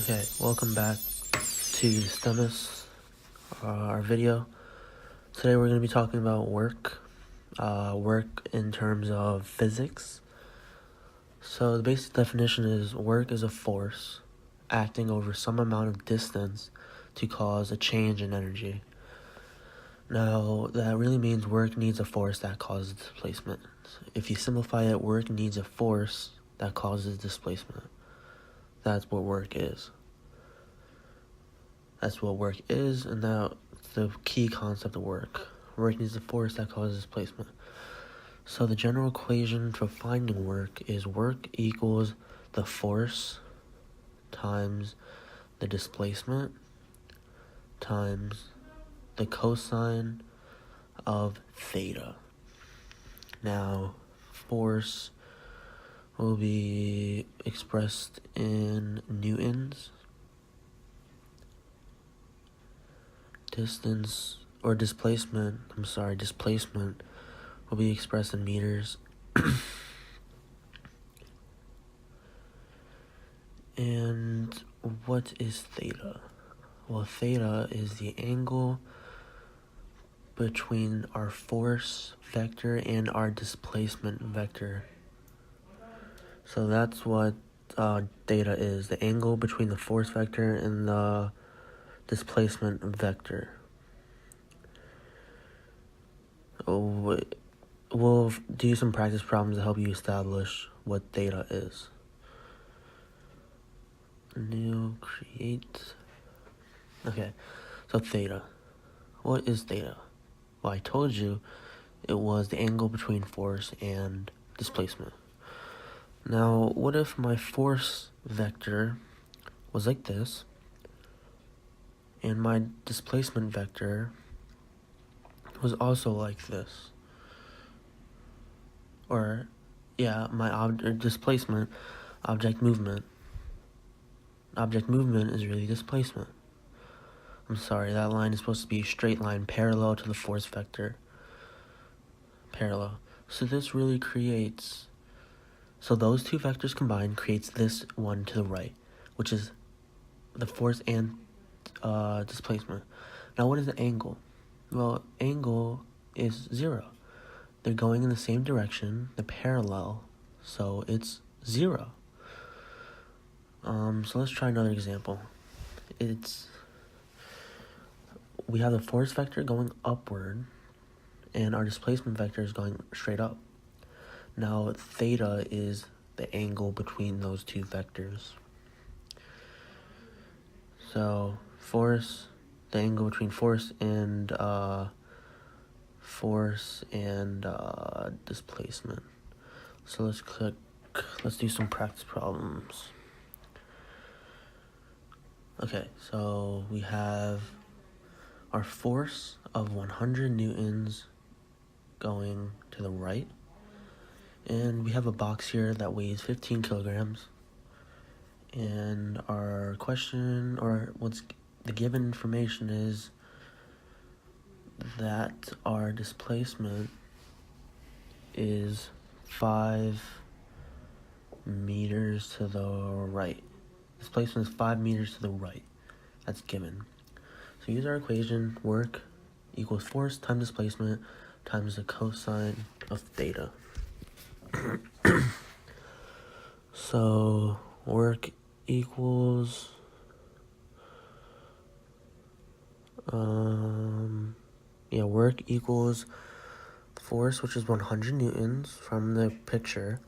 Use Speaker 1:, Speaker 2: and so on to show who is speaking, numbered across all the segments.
Speaker 1: Okay, welcome back to STEMIS, our video. Today we're going to be talking about work in terms of physics. So the basic definition is work is a force acting over some amount of distance to cause a change in energy. Now, that really means work needs a force that causes displacement. If you simplify it, work needs a force that causes displacement. That's what work is. That's what work is, and that's the key concept of work. Work needs a force that causes displacement. So the general equation for finding work is work equals the force times the displacement times the cosine of theta. Now, force will be expressed in newtons. Displacement will be expressed in meters. And what is theta? Well, theta is the angle between our force vector and our displacement vector. So that's what theta is, the angle between the force vector and the displacement vector. We'll do some practice problems to help you establish what theta is. New, create. Okay, so theta. What is theta? Well, I told you it was the angle between force and displacement. Now, what if my force vector was like this, and my displacement vector was also like this? Or, yeah, my displacement, object movement. Object movement is really displacement. I'm sorry, that line is supposed to be a straight line parallel to the force vector. Parallel. So this really creates... So those two vectors combined creates this one to the right, which is the force and displacement. Now, what is the angle? Well, angle is 0. They're going in the same direction, the parallel, so it's 0. So let's try another example. We have the force vector going upward, and our displacement vector is going straight up. Now, theta is the angle between those two vectors. So, the angle between force and displacement. So let's do some practice problems. Okay, so we have our force of 100 newtons going to the right. And we have a box here that weighs 15 kilograms. And our question, or what's the given information is that our displacement is 5 meters to the right. Displacement is 5 meters to the right. That's given. So use our equation, work equals force times displacement times the cosine of theta. So work equals work equals force, which is 100 newtons from the picture,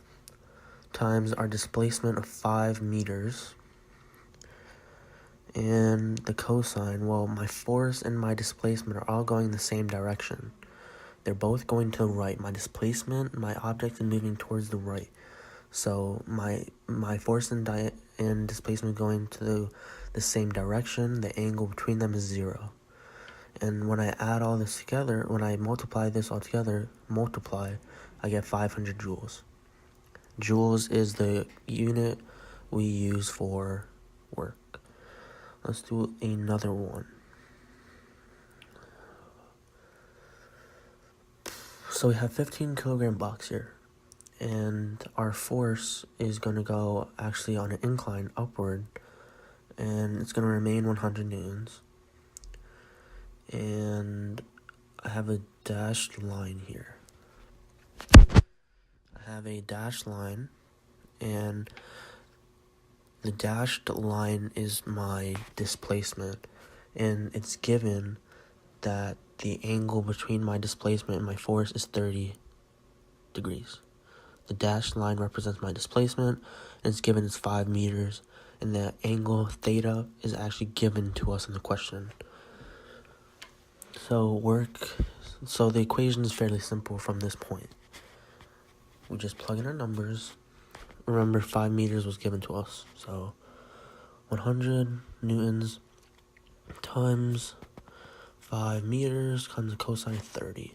Speaker 1: times our displacement of 5 meters. And the cosine, well, my force and my displacement are all going the same direction. They're both going to the right. My displacement, my object is moving towards the right. So my force and displacement going to the same direction. The angle between them is 0. And when I add all this together, when I multiply this all together, I get 500 joules. Joules is the unit we use for work. Let's do another one. So we have 15 kilogram box here, and our force is going to go actually on an incline upward, and it's going to remain 100 newtons. And I have a dashed line here. I have a dashed line, and the dashed line is my displacement, and it's given that the angle between my displacement and my force is 30 degrees. The dashed line represents my displacement, and it's given as 5 meters, and the angle theta is actually given to us in the question. So the equation is fairly simple from this point. We just plug in our numbers. Remember, 5 meters was given to us, so 100 newtons times 5 meters comes to cosine 30.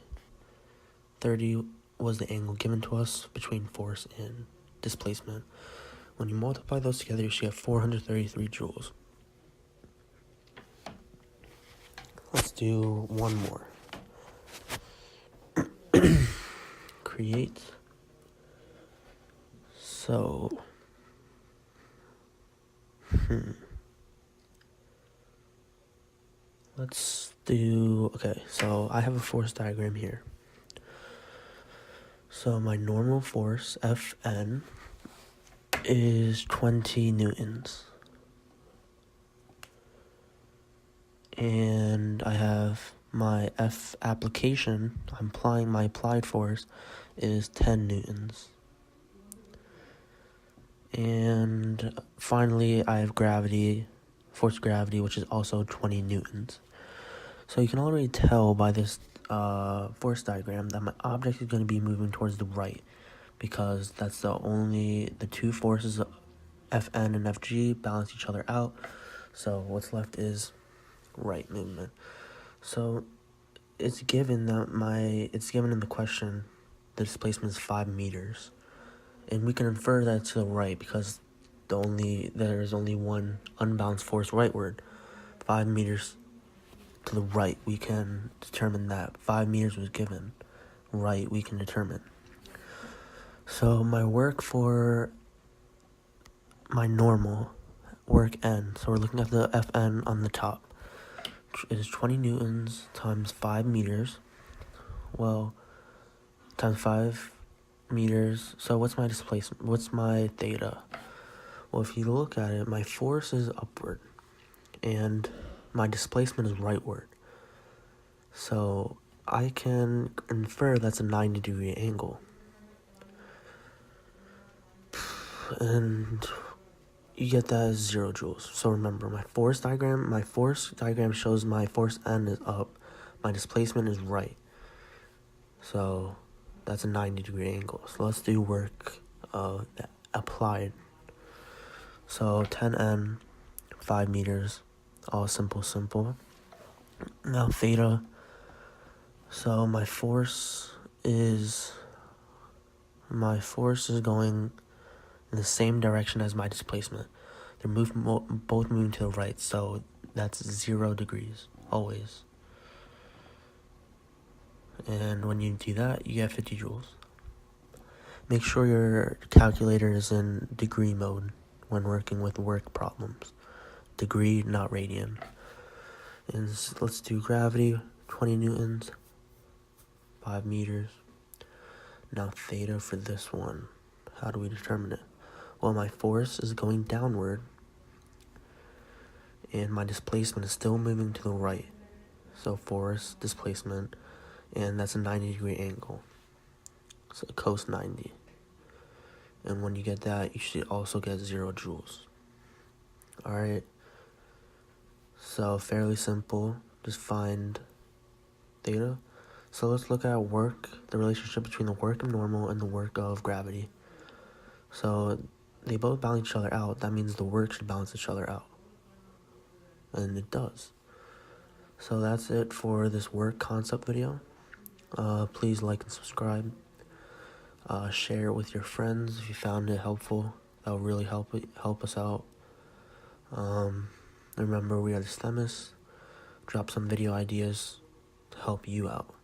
Speaker 1: 30 was the angle given to us between force and displacement. When you multiply those together, you should get 433 joules. Let's do one more. Create. So, let's do, okay, so I have a force diagram here. So my normal force, Fn, is 20 newtons. And I have my F application, I'm applying my applied force, is 10 newtons. And finally, I have gravity, force gravity, which is also 20 newtons. So you can already tell by this force diagram that my object is going to be moving towards the right, because that's the two forces, Fn and Fg, balance each other out. So what's left is right movement. So it's given in the question the displacement is 5 meters, and we can infer that to the right because there is only one unbalanced force rightward. 5 meters to the right, we can determine that 5 meters was given. Right, we can determine. So my work for my normal work N, so we're looking at the Fn on the top, is 20 newtons times 5 meters. Well, times 5 meters. So what's my displacement? What's my theta? Well, if you look at it, my force is upward, and my displacement is rightward. So I can infer that's a 90-degree angle. And you get that as 0 joules. So remember, my force diagram shows my force N is up, my displacement is right. So that's a 90-degree angle. So let's do work applied. So 10N, 5 meters, all simple. Now theta. So my force is going in the same direction as my displacement. They're both moving to the right, so that's 0 degrees, always. And when you do that, you get 50 joules. Make sure your calculator is in degree mode when working with work problems. Degree, not radian. And let's do gravity, 20 newtons, 5 meters. Now theta for this one. How do we determine it? Well, my force is going downward, and my displacement is still moving to the right. So force, displacement, and that's a 90-degree angle. So cos 90. And when you get that, you should also get 0 joules. Alright. So fairly simple. Just find theta. So let's look at work, the relationship between the work of normal and the work of gravity. So they both balance each other out. That means the work should balance each other out. And it does. So that's it for this work concept video. Please like and subscribe. Share it with your friends if you found it helpful. That will really help us out. Remember, we are the STEMists. Drop some video ideas to help you out.